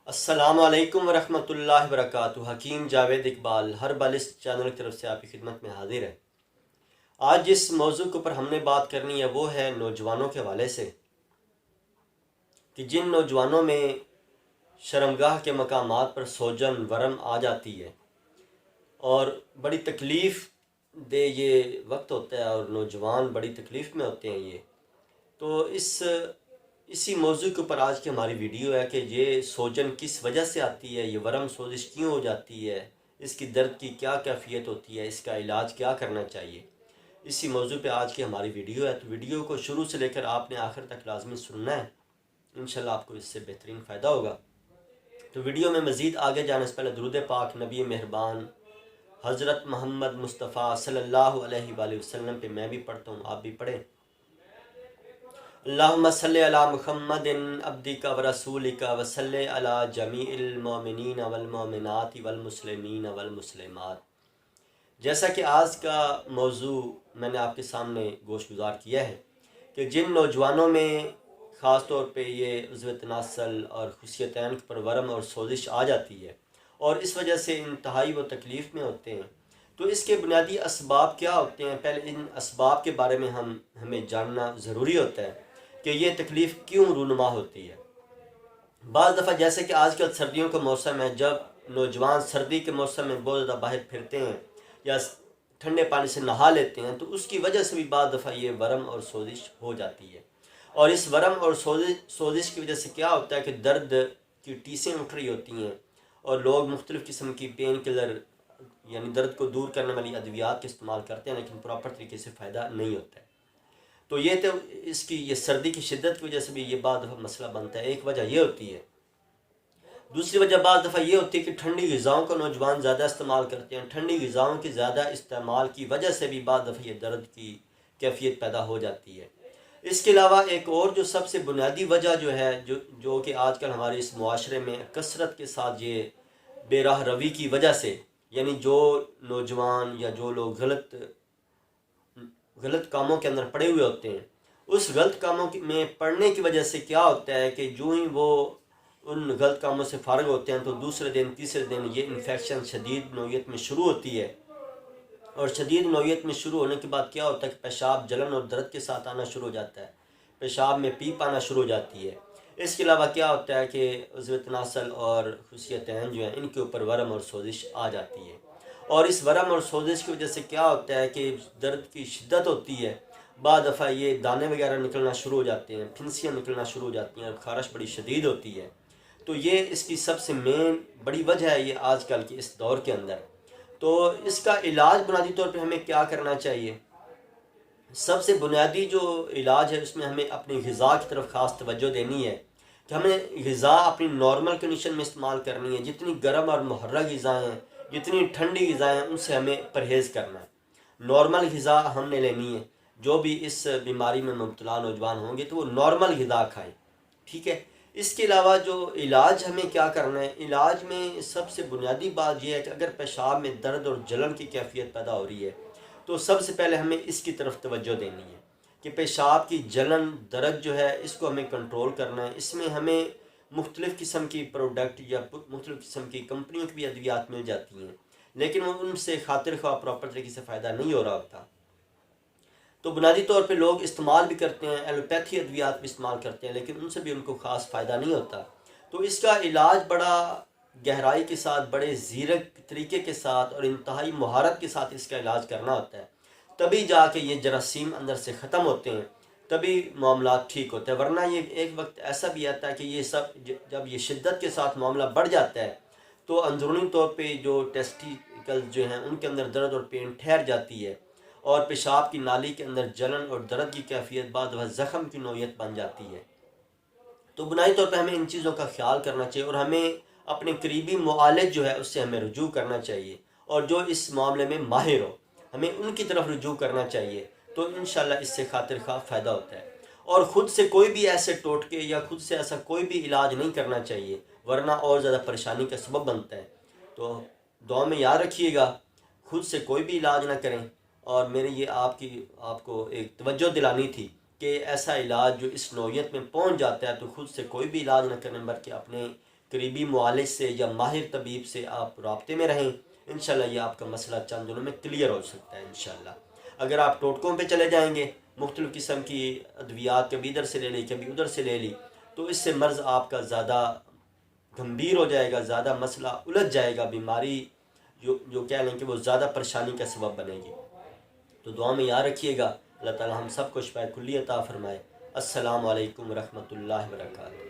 السلام علیکم ورحمۃ اللہ وبرکاتہ۔ حکیم جاوید اقبال ہر بال اس چینل کی طرف سے آپ کی خدمت میں حاضر ہے۔ آج جس موضوع کے اوپر ہم نے بات کرنی ہے وہ ہے نوجوانوں کے حوالے سے، کہ جن نوجوانوں میں شرمگاہ کے مقامات پر سوجن ورم آ جاتی ہے اور بڑی تکلیف دہ یہ وقت ہوتا ہے اور نوجوان بڑی تکلیف میں ہوتے ہیں تو اسی موضوع کے اوپر آج کی ہماری ویڈیو ہے کہ یہ سوجن کس وجہ سے آتی ہے، یہ ورم سوزش کیوں ہو جاتی ہے، اس کی درد کی کیا کیفیت ہوتی ہے، اس کا علاج کیا کرنا چاہیے۔ اسی موضوع پہ آج کی ہماری ویڈیو ہے، تو ویڈیو کو شروع سے لے کر آپ نے آخر تک لازمی سننا ہے، انشاءاللہ آپ کو اس سے بہترین فائدہ ہوگا۔ تو ویڈیو میں مزید آگے جانے سے پہلے درود پاک نبی مہربان حضرت محمد مصطفیٰ صلی اللہ علیہ وآلہ وسلم پہ میں بھی پڑھتا ہوں، آپ بھی پڑھیں۔ اللہم صلی علی محمد عبدک و رسولک و صلی علی جمیع المؤمنین والمؤمنات والمسلمین والمسلمات۔ جیسا کہ آج کا موضوع میں نے آپ کے سامنے گوش گزار کیا ہے کہ جن نوجوانوں میں خاص طور پہ یہ عضو تناسل اور خصیتین پر ورم اور سوزش آ جاتی ہے اور اس وجہ سے انتہائی وہ تکلیف میں ہوتے ہیں، تو اس کے بنیادی اسباب کیا ہوتے ہیں؟ پہلے ان اسباب کے بارے میں ہمیں جاننا ضروری ہوتا ہے کہ یہ تکلیف کیوں رونما ہوتی ہے۔ بعض دفعہ جیسے کہ آج کل سردیوں کا موسم ہے، جب نوجوان سردی کے موسم میں بہت زیادہ باہر پھرتے ہیں یا ٹھنڈے پانی سے نہا لیتے ہیں تو اس کی وجہ سے بھی بعض دفعہ یہ ورم اور سوزش ہو جاتی ہے، اور اس ورم اور سوزش کی وجہ سے کیا ہوتا ہے کہ درد کی ٹیسیں اٹھ رہی ہوتی ہیں اور لوگ مختلف قسم کی پین کلر یعنی درد کو دور کرنے والی ادویات کے استعمال کرتے ہیں، لیکن پراپر طریقے سے فائدہ نہیں ہوتا ہے۔ تو یہ اس کی یہ سردی کی شدت کی وجہ سے بھی یہ بعض دفعہ مسئلہ بنتا ہے، ایک وجہ یہ ہوتی ہے۔ دوسری وجہ بعض دفعہ یہ ہوتی ہے کہ ٹھنڈی غذاؤں کا نوجوان زیادہ استعمال کرتے ہیں، ٹھنڈی غذاؤں کی زیادہ استعمال کی وجہ سے بھی بعض دفعہ یہ درد کی کیفیت پیدا ہو جاتی ہے۔ اس کے علاوہ ایک اور جو سب سے بنیادی وجہ جو ہے جو کہ آج کل ہمارے اس معاشرے میں کثرت کے ساتھ یہ بے راہ روی کی وجہ سے، یعنی جو نوجوان یا جو لوگ غلط کاموں کے اندر پڑے ہوئے ہوتے ہیں، اس غلط کاموں میں پڑنے کی وجہ سے کیا ہوتا ہے کہ جو ہی وہ ان غلط کاموں سے فارغ ہوتے ہیں تو دوسرے دن تیسرے دن یہ انفیکشن شدید نوعیت میں شروع ہوتی ہے، اور شدید نوعیت میں شروع ہونے کے بعد کیا ہوتا ہے کہ پیشاب جلن اور درد کے ساتھ آنا شروع ہو جاتا ہے، پیشاب میں پیپ آنا شروع ہو جاتی ہے۔ اس کے علاوہ کیا ہوتا ہے کہ عضو تناسل اور خصیتین جو ہیں ان کے اوپر ورم اور سوزش آ جاتی ہے، اور اس ورم اور سوزش کی وجہ سے کیا ہوتا ہے کہ درد کی شدت ہوتی ہے، بعض دفعہ یہ دانے وغیرہ نکلنا شروع ہو جاتے ہیں، پھنسیاں نکلنا شروع ہو جاتی ہیں اور خارش بڑی شدید ہوتی ہے۔ تو یہ اس کی سب سے مین بڑی وجہ ہے یہ آج کل کے اس دور کے اندر۔ تو اس کا علاج بنیادی طور پہ ہمیں کیا کرنا چاہیے؟ سب سے بنیادی جو علاج ہے اس میں ہمیں اپنی غذا کی طرف خاص توجہ دینی ہے کہ ہمیں غذا اپنی نارمل کنڈیشن میں استعمال کرنی ہے، جتنی گرم اور محرک غذائیں ہیں، جتنی ٹھنڈی غذائیں ہیں ان سے ہمیں پرہیز کرنا ہے۔ نارمل غذا ہم نے لینی ہے، جو بھی اس بیماری میں مبتلا نوجوان ہوں گے تو وہ نارمل غذا کھائیں، ٹھیک ہے۔ اس کے علاوہ جو علاج ہمیں کیا کرنا ہے، علاج میں سب سے بنیادی بات یہ ہے کہ اگر پیشاب میں درد اور جلن کی کیفیت پیدا ہو رہی ہے تو سب سے پہلے ہمیں اس کی طرف توجہ دینی ہے کہ پیشاب کی جلن درد جو ہے اس کو ہمیں کنٹرول کرنا ہے۔ اس میں ہمیں مختلف قسم کی پروڈکٹ یا مختلف قسم کی کمپنیوں کی بھی ادویات مل جاتی ہیں، لیکن ان سے خاطر خواہ پراپر طریقے سے فائدہ نہیں ہو رہا ہوتا، تو بنیادی طور پہ لوگ استعمال بھی کرتے ہیں، ایلوپیتھی ادویات بھی استعمال کرتے ہیں، لیکن ان سے بھی ان کو خاص فائدہ نہیں ہوتا۔ تو اس کا علاج بڑا گہرائی کے ساتھ، بڑے زیرک طریقے کے ساتھ اور انتہائی مہارت کے ساتھ اس کا علاج کرنا ہوتا ہے، تبھی جا کے یہ جراثیم اندر سے ختم ہوتے ہیں، تبھی معاملات ٹھیک ہوتے ہیں۔ ورنہ یہ ایک وقت ایسا بھی آتا ہے کہ یہ سب جب یہ شدت کے ساتھ معاملہ بڑھ جاتا ہے تو اندرونی طور پہ جو ٹیسٹیکل جو ہیں ان کے اندر درد اور پین ٹھہر جاتی ہے، اور پیشاب کی نالی کے اندر جلن اور درد کی کیفیت بعد وہ زخم کی نوعیت بن جاتی ہے۔ تو بنیادی طور پہ ہمیں ان چیزوں کا خیال کرنا چاہیے اور ہمیں اپنے قریبی معالج جو ہے اس سے ہمیں رجوع کرنا چاہیے، اور جو اس معاملے میں ماہر ہو ہمیں ان کی طرف رجوع کرنا چاہیے، تو انشاءاللہ اس سے خاطر خواہ فائدہ ہوتا ہے۔ اور خود سے کوئی بھی ایسے ٹوٹکے یا خود سے ایسا کوئی بھی علاج نہیں کرنا چاہیے، ورنہ اور زیادہ پریشانی کا سبب بنتا ہے۔ تو دعا میں یاد رکھیے گا، خود سے کوئی بھی علاج نہ کریں، اور میرے یہ آپ کو ایک توجہ دلانی تھی کہ ایسا علاج جو اس نوعیت میں پہنچ جاتا ہے تو خود سے کوئی بھی علاج نہ کریں، بلکہ اپنے قریبی معالج سے یا ماہر طبیب سے آپ رابطے میں رہیں، انشاءاللہ یہ آپ کا مسئلہ چند دنوں میں کلیئر ہو سکتا ہے انشاءاللہ۔ اگر آپ ٹوٹکوں پہ چلے جائیں گے، مختلف قسم کی ادویات کبھی ادھر سے لے لی کبھی ادھر سے لے لی، تو اس سے مرض آپ کا زیادہ گمبھیر ہو جائے گا، زیادہ مسئلہ الجھ جائے گا، بیماری جو کہہ لیں کہ وہ زیادہ پریشانی کا سبب بنے گی۔ تو دعا میں یاد رکھیے گا، اللہ تعالی ہم سب کو شفاء کلی عطا فرمائے۔ السلام علیکم ورحمۃ اللہ وبرکاتہ۔